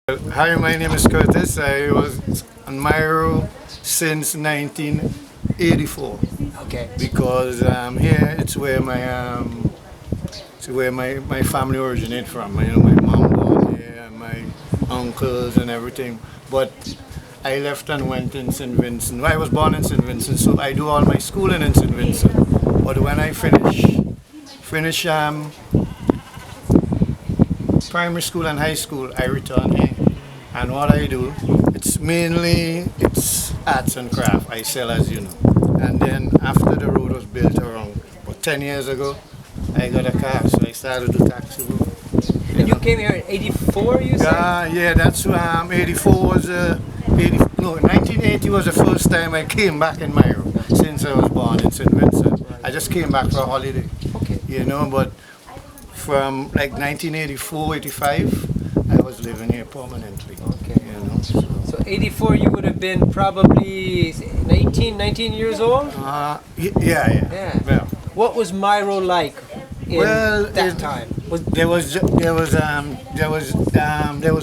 Hi, my name is Curtis. I was on Mayreau since 1984 Okay. because here it's where my family originated from. You know, my mom was here, and my uncles and everything. But I left and went in St. Vincent. Well, I was born in St. Vincent, so I do all my schooling in St. Vincent. But when I finish primary school and high school, I return here. And what I do, it's arts and craft. I sell, as you know. And then after the road was built around 10 years ago, I got a car, so I started to do taxi work. And you came here in '84, you said? Yeah, that's 84 was 80, no 1980 was the first time I came back in Mayreau since I was born in St. Vincent. I just came back for a holiday, Okay. but from like 1984, 85, I was living here permanently. Okay. So. So '84, you would have been probably 19 years old? Yeah. Yeah. Well, What was Mayreau like in that time? There was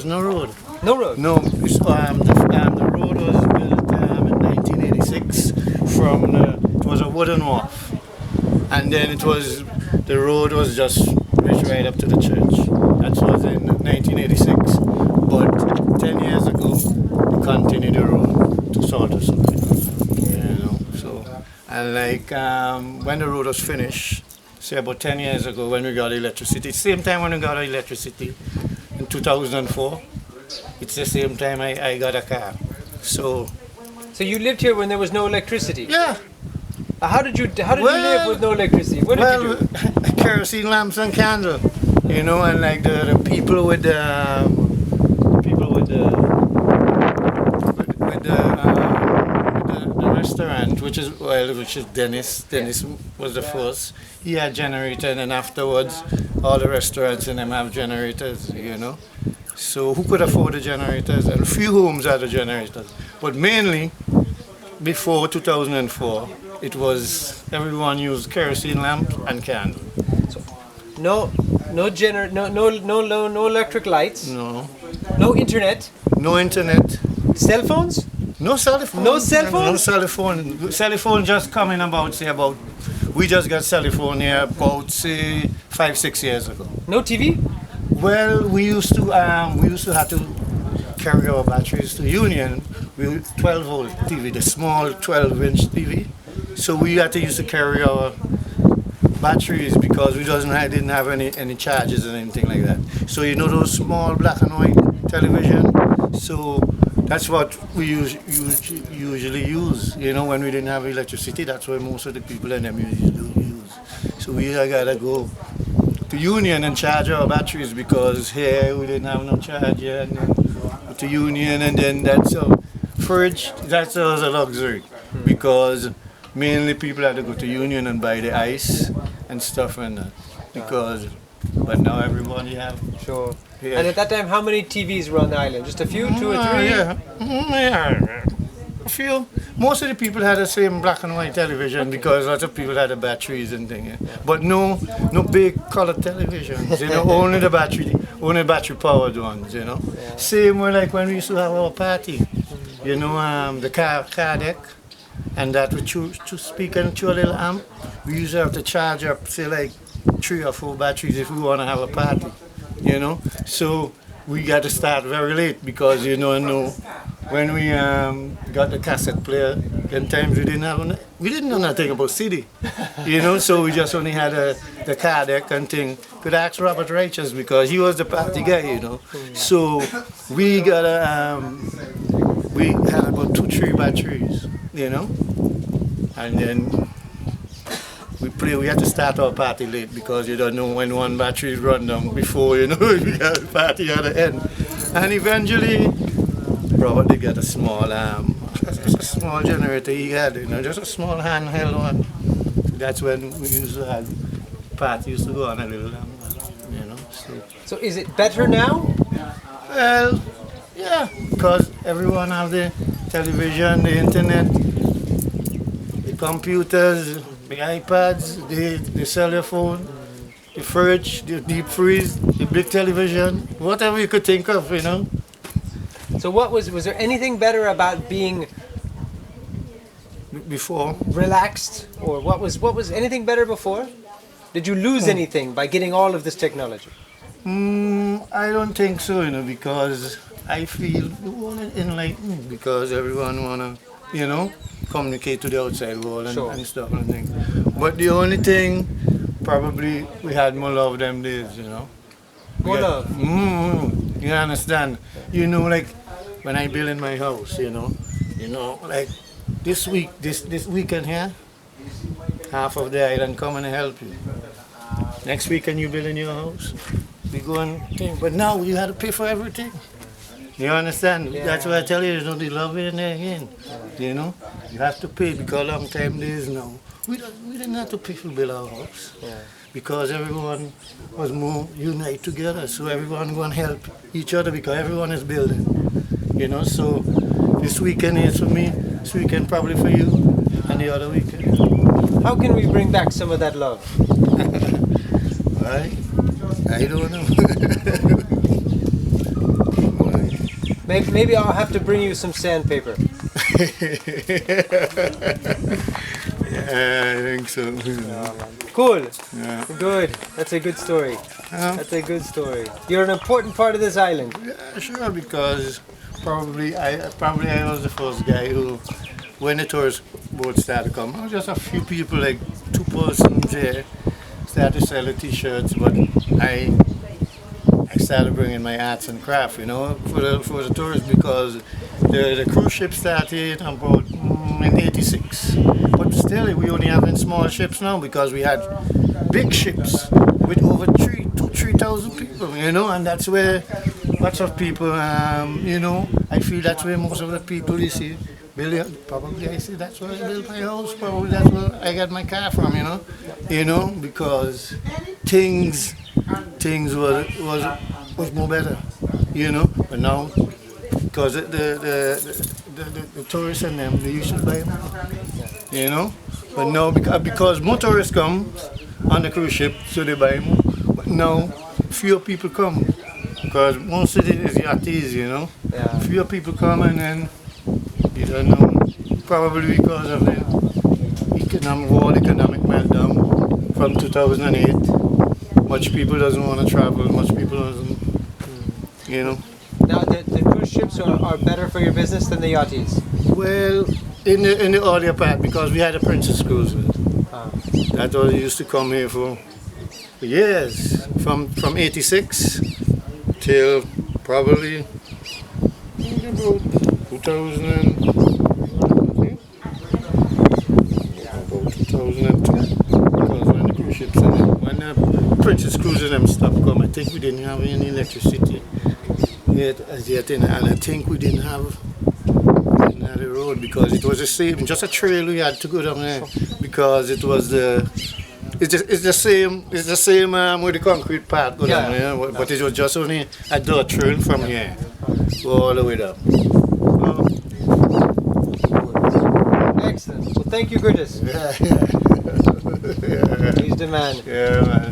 no road. No road? No, the road was built in 1986 it was a wooden wharf, and then the road was just reached right up to the church. That was in 1986, but 10 years ago we continued the road to Salter something. So and like when the road was finished, say about 10 years ago when we got electricity, same time when we got electricity in 2004, it's the same time I got a car. So you lived here when there was no electricity? yeah. How did you live with no electricity? What did you do? Kerosene lamps and candle, and like the people with the the restaurant, which is Dennis. Dennis was the first. He had generator, and then afterwards, all the restaurants in them have generators. So who could afford the generators? And a few homes had the generators, but mainly before 2004, it was everyone used kerosene lamp and candle. No electric lights. No, No internet. no internet. Cell phones. No cell phone. No cell phone? No cell phone. Cell phone just coming about. We just got cell phone here about say 5-6 years ago. No TV. Well, we used to have to carry our batteries to Union with 12-volt TV, the small 12-inch TV. So we had to use to carry our batteries because we didn't have any charges and anything like that. So those small black and white television. So that's what we usually use. When we didn't have electricity, that's what most of the people in them usually use. So we gotta go to Union and charge our batteries because here we didn't have no charger. And then go to Union, and then that's a fridge. That's a luxury because mainly people had to go to Union and buy the ice and stuff and that. But now everybody have. Sure. Yeah. And at that time, how many TVs were on the island? Just a few, 2 or 3? Yeah. A few. Most of the people had the same black and white television because lots of people had the batteries and things. But no big color televisions. Only the battery powered ones. Same way like when we used to have our party. The car deck, and that with two speaker and two little amp. We used to have to charge up say like 3 or 4 batteries if we want to have a party. So we got to start very late because when we got the cassette player, then times we didn't know nothing about CD, so we just only had the car deck and thing. Could ask Robert Righteous because he was the party guy, So we had about 2-3 batteries, and then we had to start our party late because you don't know when one battery run down before we got the party at the end. And eventually Robert did get a small generator he had, just a small handheld one. That's when we used to have party used to go on a little So is it better now? Well, yeah, because everyone have the television, the internet, the computers, the iPads, the cell phone, the fridge, the deep freeze, the big television, whatever you could think of, So what was there anything better about being Before, relaxed, or what was anything better before? Did you lose anything by getting all of this technology? I don't think so, because I feel we want to enlighten because everyone wanna, communicate to the outside world and, Sure. and stuff and things. But the only thing, probably we had more love them days, More love. You understand? Like when I build in my house, like this weekend here, half of the island come and help you. Next weekend you build in your house, we go and think. But now you have to pay for everything. You understand? Yeah. That's why I tell you, the love in there again. You have to pay because long time days now. We didn't have to pay to build our house. Yeah. Because everyone was more united together. So everyone going to help each other because everyone is building. So this weekend is for me, this weekend probably for you, and the other weekend. How can we bring back some of that love? Right? I don't know. Maybe I'll have to bring you some sandpaper. Yeah, I think so. Cool. Yeah. Good. That's a good story. That's a good story. You're an important part of this island. Yeah, sure, because probably I was the first guy who, when the tourist boats started to come, just a few people, like 2 persons there, started selling t-shirts, but I started bringing my arts and craft, for the tourists, because the cruise ship started about in '86. But still, we only have in small ships now because we had big ships with over 3,000 people, and that's where lots of people, I feel that's where most of the people you see, probably I see that's where I built my house, probably that's where I got my car from, because things was more better, but now, because the tourists and them, they used to buy more, but now because more tourists come on the cruise ship, so they buy more, but now fewer people come, because most of it is yachties, Yeah. fewer people come, and then, you don't know, probably because of the economic meltdown from 2008. Much people doesn't want to travel, much people doesn't, Now the cruise ships are better for your business than the yachties. Well, in the earlier part, because we had a Princess Cruise. Ah. That was used to come here for years, from '86 till probably about 2000 about 2002. Because when the cruise ships when the Princess Cruise and them stopped come, I think we didn't have any electricity yet, and I think we didn't have the road because it was the same, just a trail we had to go down there because it was it's the same with the concrete path go down there, but it was just only a dirt trail from here all the way down. Excellent. Well, thank you, Curtis. Yeah. He's the man. Yeah, man.